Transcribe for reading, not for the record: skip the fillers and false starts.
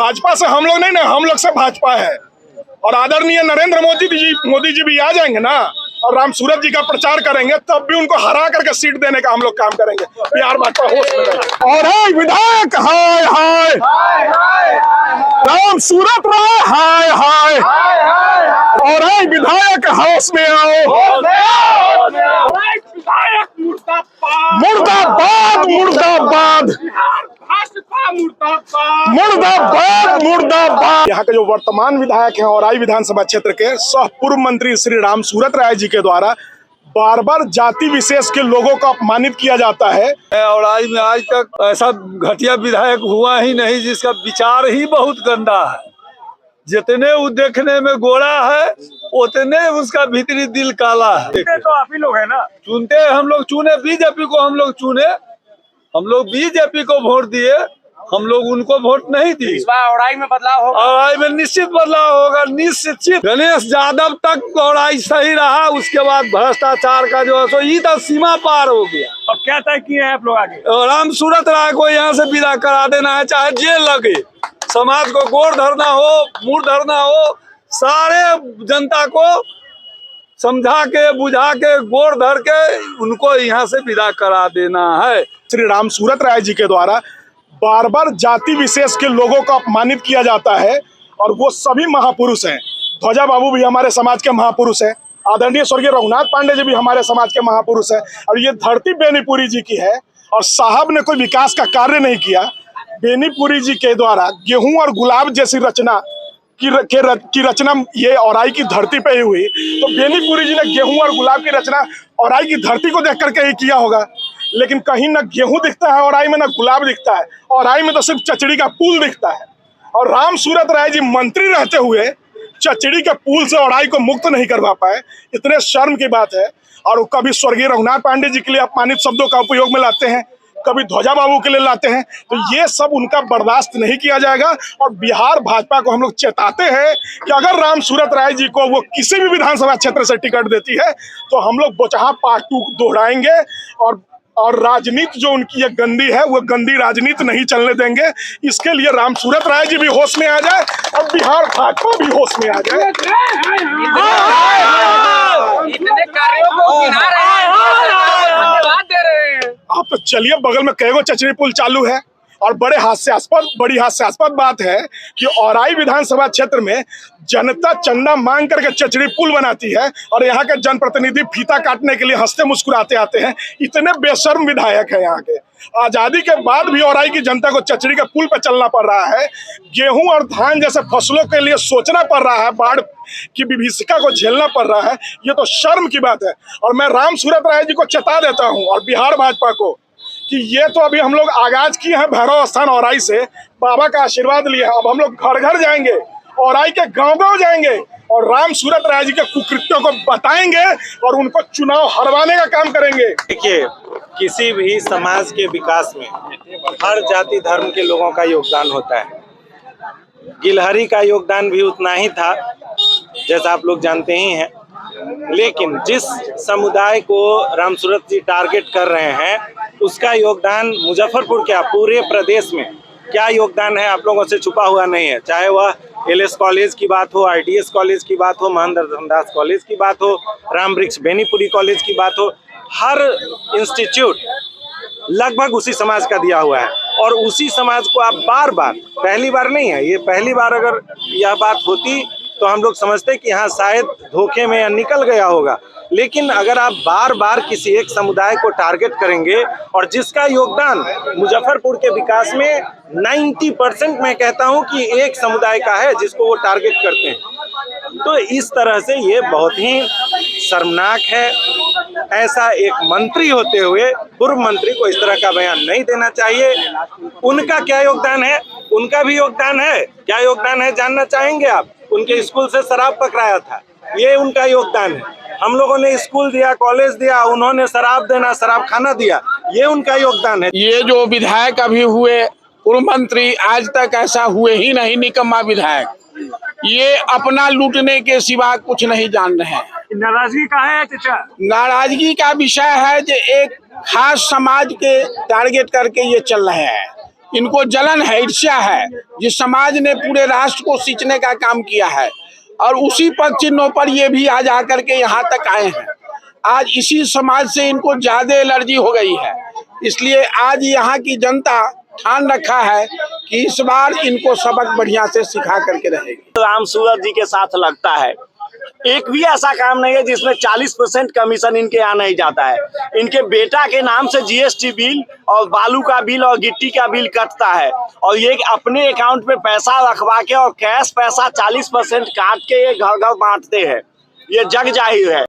भाजपा से हम लोग नहीं ना, हम लोग से भाजपा है। और आदरणीय नरेंद्र मोदी जी भी आ जाएंगे ना और राम सूरत जी का प्रचार करेंगे, तब भी उनको हरा करके सीट देने का हम लोग काम करेंगे। बिहार भाजपा होश में रहे। और हाय विधायक, हाय हाय राम सूरत राय, हाय हाय। और हाय विधायक, होश में आओ। मुर्दाबाद मुर्दाबाद मुर्दाबाद मुर्दाबाद। यहाँ के जो वर्तमान विधायक हैं औराई विधानसभा क्षेत्र के सह पूर्व मंत्री श्री राम सूरत राय जी के द्वारा बार बार जाति विशेष के लोगों को अपमानित किया जाता है। औराई में आज तक ऐसा घटिया विधायक हुआ ही नहीं जिसका विचार ही बहुत गंदा है। जितने वो देखने में गोरा है उतने उसका भीतरी दिल काला है। तो आप ही लोग है ना चुनते, हम लोग चुने बीजेपी को, हम लोग चुने, हम लोग बीजेपी को वोट दिए, हम लोग उनको वोट नहीं दिए। इस बार औराई में बदलाव होगा। औराई में निश्चित बदलाव होगा, निश्चित। गणेश यादव तक औराई सही रहा, उसके बाद भ्रष्टाचार का जो है सो ये तो सीमा पार हो गया। अब क्या तय किए हैं आप लोग आगे? राम सूरत राय को यहाँ से विदा करा देना है, चाहे जेल लगे। समाज को गोड़ धरना हो, मुड़ धरना हो, सारे जनता को समझा के बुझा के गोड़ धर के उनको यहाँ से विदा करा देना है। श्री राम सूरत राय जी के द्वारा बार बार जाति विशेष के लोगों को अपमानित किया जाता है और वो सभी महापुरुष हैं। ध्वजा बाबू भी हमारे समाज के महापुरुष हैं, आदरणीय स्वर्गीय रघुनाथ पांडे जी भी हमारे समाज के महापुरुष हैं। और ये धरती बेनीपुरी जी की है और साहब ने कोई विकास का कार्य नहीं किया। बेनीपुरी जी के द्वारा गेहूं और गुलाब जैसी रचना की रचना ये औराई की धरती पे ही हुई, तो बेनीपुरी जी ने गेहूं और गुलाब की रचना औराई की धरती को देख करके ही किया होगा। लेकिन कहीं ना गेहूं दिखता है औराई में, ना गुलाब दिखता है। औराई में तो सिर्फ चचड़ी का पुल दिखता है। और राम सूरत राय जी मंत्री रहते हुए चचड़ी के पुल से औराई को मुक्त नहीं करवा पाए, इतने शर्म की बात है। और कभी स्वर्गीय रघुनाथ पांडे जी के लिए अपमानित शब्दों का उपयोग में लाते हैं, कभी ध्वजा बाबू के लिए लाते हैं। तो ये सब उनका बर्दाश्त नहीं किया जाएगा। और बिहार भाजपा को हम लोग चेताते हैं कि अगर राम सूरत राय जी को वो किसी भी विधानसभा क्षेत्र से टिकट देती है तो हम लोग बोचहा पार्ट 2 दोहराएंगे। और राजनीति जो उनकी ये गंदी है, वो गंदी राजनीति नहीं चलने देंगे। इसके लिए राम सूरत राय जी भी होश में आ जाए और बिहार भाजपा भी होश में आ जाए। आप तो चलिए, बगल में कई गो चचड़ी पुल चालू है। और बड़ी हास्यास्पद बात है कि औराई विधानसभा क्षेत्र में जनता चंदा मांग करके चचड़ी पुल बनाती है और यहाँ के जनप्रतिनिधि फीता काटने के लिए हंसते मुस्कुराते आते हैं। इतने बेशर्म विधायक है यहाँ के। आजादी के बाद भी औराई की जनता को चचड़ी के पुल पर चलना पड़ रहा है। गेहूं और धान जैसे फसलों के लिए सोचना पड़ रहा है, बाढ़ की विभीषिका को झेलना पड़ रहा है। ये तो शर्म की बात है। और मैं राम सूरत राय जी को चेता देता हूँ और बिहार भाजपा को कि ये तो अभी हम लोग आगाज किए हैं भैरव स्थान औराई से, बाबा का आशीर्वाद लिए हैं। अब हम लोग घर घर जाएंगे, औराई के गांव-गांव जाएंगे और राम सूरत राय जी के कुकृत्यों को बताएंगे और उनको चुनाव हरवाने का काम करेंगे। देखिए, किसी भी समाज के विकास में हर जाति धर्म के लोगों का योगदान होता है। गिलहरी का योगदान भी उतना ही था, जैसा आप लोग जानते ही हैं। लेकिन जिस समुदाय को राम सूरत जी टारगेट कर रहे हैं, उसका योगदान मुजफ्फरपुर क्या पूरे प्रदेश में क्या योगदान है आप लोगों से छुपा हुआ नहीं है। चाहे वह एलएस कॉलेज की बात हो, आईटीएस कॉलेज की बात हो, महेंद्र धनदास कॉलेज की बात हो, राम वृक्ष बेनीपुरी कॉलेज की बात हो, हर इंस्टीट्यूट लगभग उसी समाज का दिया हुआ है। और उसी समाज को आप बार बार, पहली बार नहीं है ये, पहली बार अगर यह बात होती तो हम लोग समझते कि हाँ शायद धोखे में निकल गया होगा। लेकिन अगर आप बार बार किसी एक समुदाय को टारगेट करेंगे और जिसका योगदान मुजफ्फरपुर के विकास में 90% मैं कहता हूं कि एक समुदाय का है जिसको वो टारगेट करते हैं, तो इस तरह से ये बहुत ही शर्मनाक है। ऐसा एक मंत्री होते हुए पूर्व मंत्री को इस तरह का बयान नहीं देना चाहिए। उनका क्या योगदान है? उनका भी योगदान है। क्या योगदान है जानना चाहेंगे आप? उनके स्कूल से शराब पकड़ाया था, ये उनका योगदान है। हम लोगों ने स्कूल दिया, कॉलेज दिया, उन्होंने शराब देना, शराब खाना दिया, ये उनका योगदान है। ये जो विधायक अभी हुए पूर्व मंत्री, आज तक ऐसा हुए ही नहीं, निकम्मा विधायक। ये अपना लूटने के सिवा कुछ नहीं जान रहे हैं। नाराजगी का है चाचा? नाराजगी का विषय है जो एक खास समाज के टारगेट करके ये चल रहे हैं। इनको जलन है, ईर्ष्या है, जिस समाज ने पूरे राष्ट्र को सींचने का काम किया है और उसी पद चिन्हों पर ये भी आज आकर के यहाँ तक आए हैं। आज इसी समाज से इनको ज्यादा एलर्जी हो गई है, इसलिए आज यहाँ की जनता ठान रखा है कि इस बार इनको सबक बढ़िया से सिखा करके रहेगी। राम सूरत जी के साथ लगता है। एक भी ऐसा काम नहीं है जिसमें 40% कमीशन इनके यहाँ नहीं जाता है। इनके बेटा के नाम से जीएसटी बिल और बालू का बिल और गिट्टी का बिल कटता है और ये अपने अकाउंट में पैसा रखवा के और कैश पैसा 40% काट के ये घर घर बांटते हैं। ये जग जाहिर है।